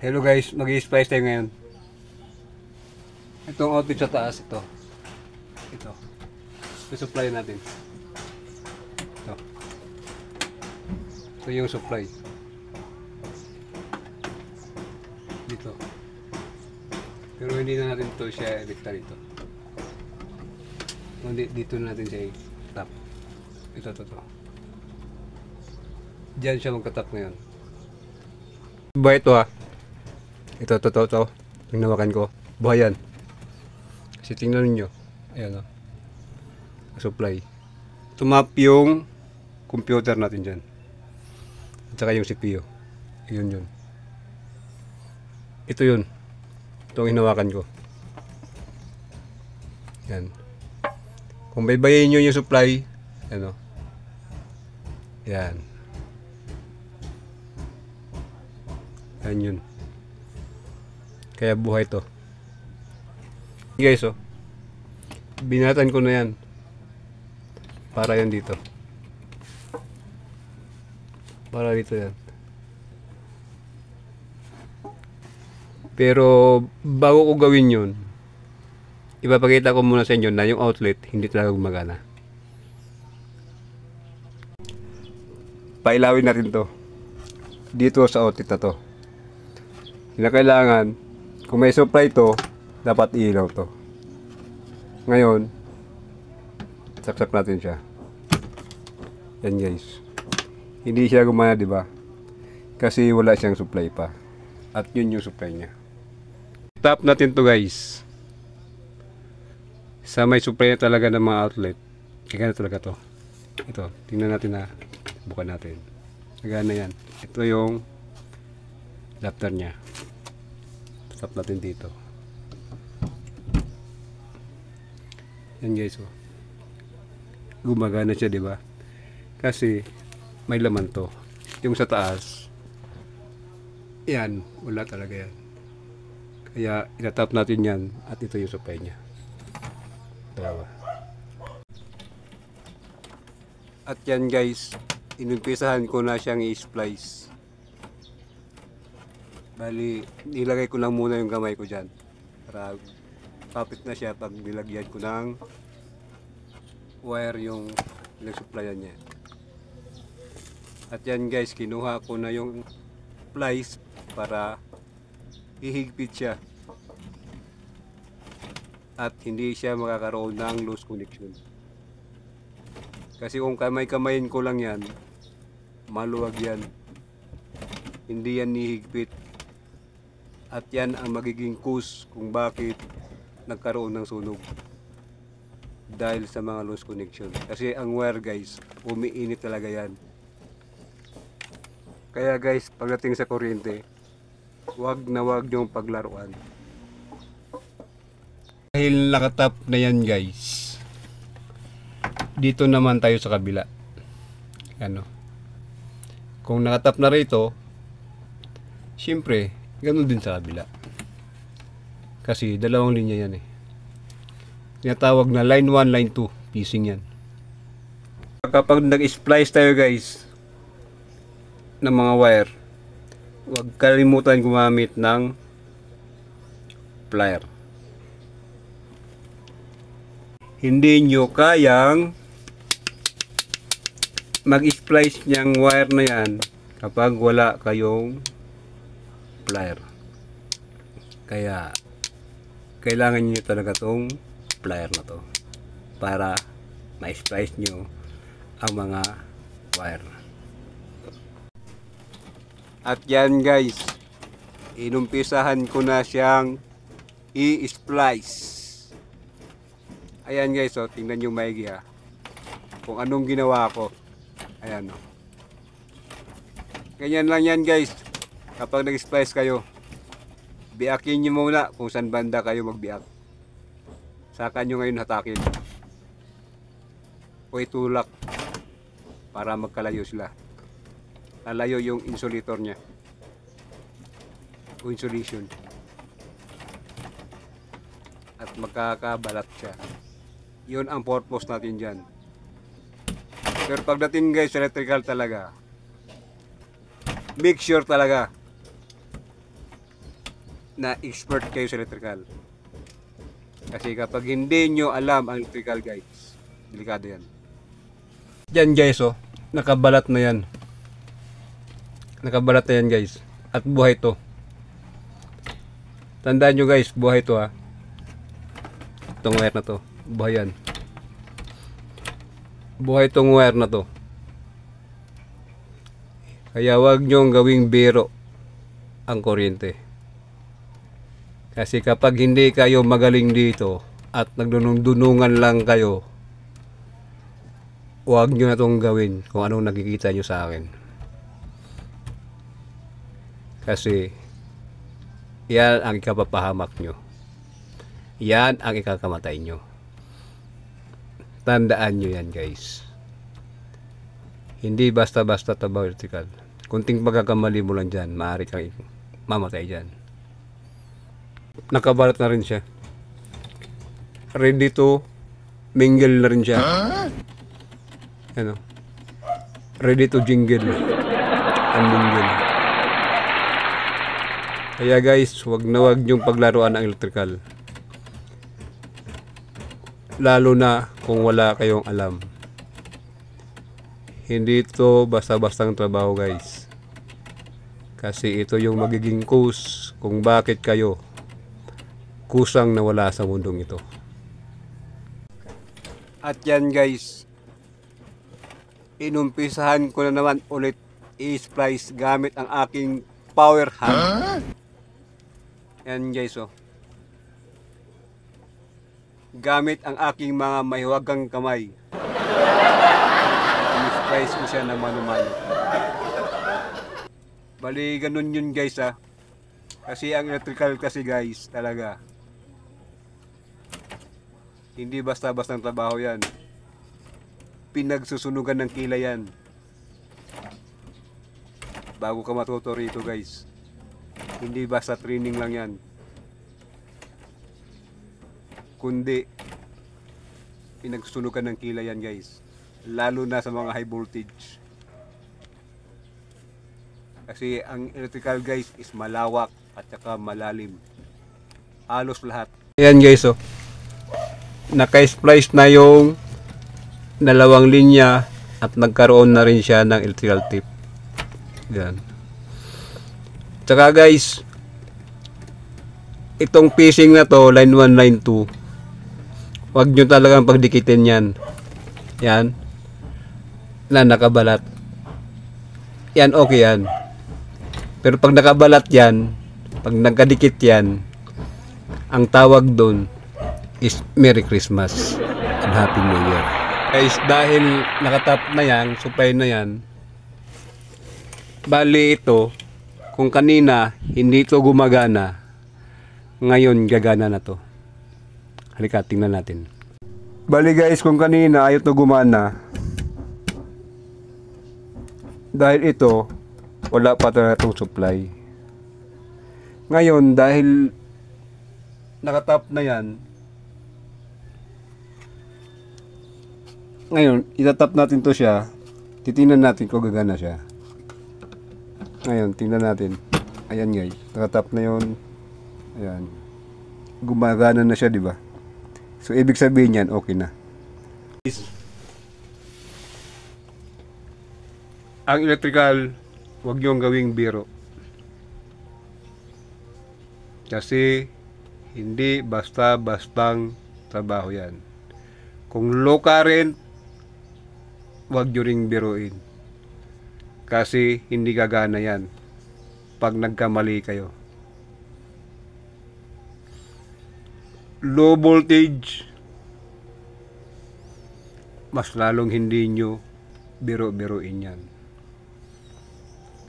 Hello guys, mag-i-splice tayo ngayon. Itong outlet sa taas, ito. Ito. I-supply natin. Ito. Ito yung supply. Dito. Pero hindi na natin ito siya electa dito. Dito na natin siya i-tap. Ito. Diyan siya magka-tap ngayon. Ba ito ha? Ito. Tingnawakan ko. Buhay yan. Kasi tingnan ninyo. Ayan o. Supply. Tumap yung computer natin dyan. At saka yung CPU. Yun. Ito yun. Ito ang hinawakan ko. Yan. Kung baybayin nyo yung supply, ano. Yan. Yan yun. Kaya buhay to. Guys, oh. Binatan ko na yan. Para yan dito. Para dito yan. Pero bago ko gawin yun, ipapakita ko muna sa inyo na yung outlet hindi talaga gumagana. Pailawin natin to. Dito sa outlet na to. Kailangan, kung may supply to, dapat ilaw to. Ngayon, saksak natin siya. Yan guys. Hindi siya gumana, di ba? Kasi wala siyang supply pa. At yun yung supply niya. Tap natin to guys. Sa may supply na talaga ng mga outlet. Kaya talaga to. Ito, tingnan natin na. Bukan natin. Nagana yan. Ito yung adapter niya. Tap natin dito. Yan guys, oh. Gumagana siya, di ba? Kasi may laman to. Yung sa taas, yan, wala talaga yan. Kaya itatap natin yan at ito yung supply niya. Dalawa. At yan guys, inumpisahan ko na siyang i-splice. Bali, nilagay ko lang muna yung gamay ko dyan. Para kapit na siya pag nilagyan ko ng wire yung nag-supplyan niya. At yan guys, kinuha ko na yung plies para ihigpit siya. At hindi siya makakaroon ng loose connection. Kasi kung kamay-kamayin ko lang yan, maluwag yan. Hindi yan nihigpit. At yan ang magiging cause kung bakit nagkaroon ng sunog. Dahil sa mga loose connection. Kasi ang wire guys, umiinit talaga yan. Kaya guys, pagdating sa kuryente, wag yung paglaruan. Dahil nakatap na yan guys, dito naman tayo sa kabila. Ano? Kung nakatap na rito, syempre, ganun din sa kabila. Kasi dalawang linya yan eh. Tinatawag na line 1, line 2. Piecing yan. Kapag nag-splice tayo guys, ng mga wire, huwag kalimutan gumamit ng plier. Hindi nyo kayang mag-splice niyang wire na yan kapag wala kayong plier. Kaya kailangan nyo talaga tong plier na to para ma-splice nyo ang mga wire. At yan guys, inumpisahan ko na siyang i-splice. Ayan guys, oh, tingnan nyo maigi ha. Kung anong ginawa ko. Ayan oh. Ganyan lang yan guys. Kapag nag-splice kayo, biakin nyo muna kung saan banda kayo magbiak. Saka nyo ngayon hatakin. O itulak para magkalayo sila. Lalayo yung insulator niya o insulation at magkakabalat siya. Yun ang purpose natin dyan. Pero pagdating guys sa electrical talaga, make sure talaga na expert kayo sa electrical. Kasi kapag hindi nyo alam ang electrical guys, delikado yan. Yan guys oh, nakabalat na yan. Nakabalat na yan guys. At buhay to. Tandaan nyo guys, buhay to ha. Itong wire na to, buhay yan. Buhay tong wire na to. Kaya wag nyong gawing biro ang kuryente. Kasi kapag hindi kayo magaling dito at nagdunong-dunungan lang kayo, huwag nyo na itong gawin kung anong nakikita nyo sa akin. Kasi yan ang ikapapahamak nyo. Yan ang ikakamatay nyo. Tandaan nyo yan guys. Hindi basta-basta trabaho electrical. Kunting pagkakamali mo lang dyan, maaari kang mamatay dyan. Nakabalat na rin siya. Ready to mingle na rin siya. Ano? Ready to jingle and mingle. Kaya guys, wag na wag yung paglaruan ng electrical. Lalo na kung wala kayong alam. Hindi ito basta-bastang trabaho guys. Kasi ito yung magiging cause kung bakit kayo kusang nawala sa mundong ito. At yan guys, inumpisahan ko na naman ulit i-splice gamit ang aking power hand. Yan guys oh. Gamit ang aking mga mahiwagang kamay. I-splice ko siya na mano-mano. Bali ganun yun guys ah. Kasi ang electrical kasi guys talaga. Hindi basta-bastang trabaho yan. Pinagsusunugan ng kilay yan. Bago ka matuto rito guys. Hindi basta training lang yan. Kundi pinagsusunugan ng kilay yan guys. Lalo na sa mga high voltage. Kasi ang electrical guys is malawak at saka malalim. Halos lahat. Ayan guys oh. Naka-splice na yung dalawang linya at nagkaroon na rin siya ng electrical tip. Yan. Tsaka guys, itong piecing na to, line 1, line 2, huwag nyo talagang pagdikitin yan. Yan. Na nakabalat. Yan, okay yan. Pero pag nakabalat yan, pag nagkadikit yan, ang tawag doon is Merry Christmas and Happy New Year. Guys, dahil nakatap na yan, supply na yan, bali ito, kung kanina hindi ito gumagana, ngayon gagana na to. Halika, tingnan natin. Bali guys, kung kanina ayaw ito gumana, dahil ito, wala pa talaga itong supply. Ngayon, dahil nakatap na yan, ngayon, itatap natin to siya. Titingnan natin kung gagana siya. Ngayon, tingnan natin. Ayan guys, nakatap na yun. Ayan. Gumagana na siya, di ba? So, ibig sabihin yan, okay na. Ang electrical, huwag niyong gawing biro. Kasi, hindi basta-bastang trabaho yan. Kung low current, huwag nyo ring biruin. Kasi hindi gagana yan pag nagkamali kayo. Low voltage, mas lalong hindi nyo biro-biruin yan.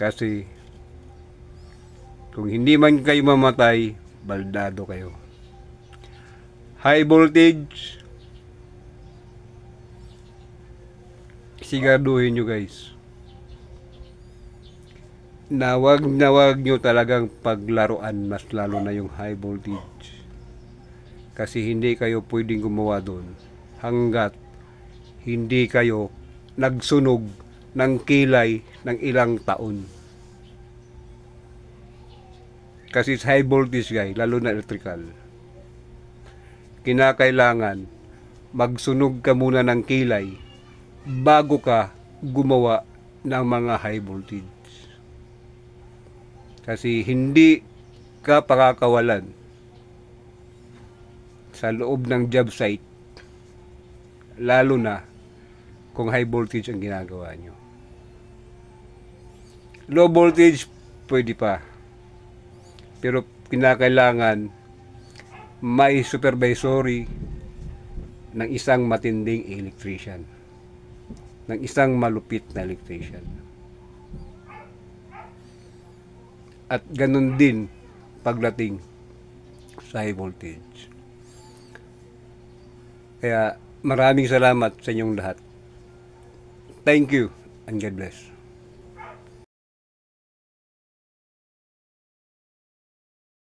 Kasi kung hindi man kayo mamatay, baldado kayo. High voltage, siguraduhin nyo guys na wag nyo talagang paglaruan, mas lalo na yung high voltage. Kasi hindi kayo pwedeng gumawa doon hanggat hindi kayo nagsunog ng kilay ng ilang taon. Kasi sa high voltage guys, lalo na electrical, kinakailangan magsunog ka muna ng kilay bago ka gumawa ng mga high voltage. Kasi hindi ka pakakawalan sa loob ng job site, lalo na kung high voltage ang ginagawa nyo. Low voltage, pwede pa. Pero kinakailangan may supervisory ng isang matinding electrician, ng isang malupit na electrician. At ganun din pagdating sa high voltage. Kaya maraming salamat sa inyong lahat. Thank you and God bless.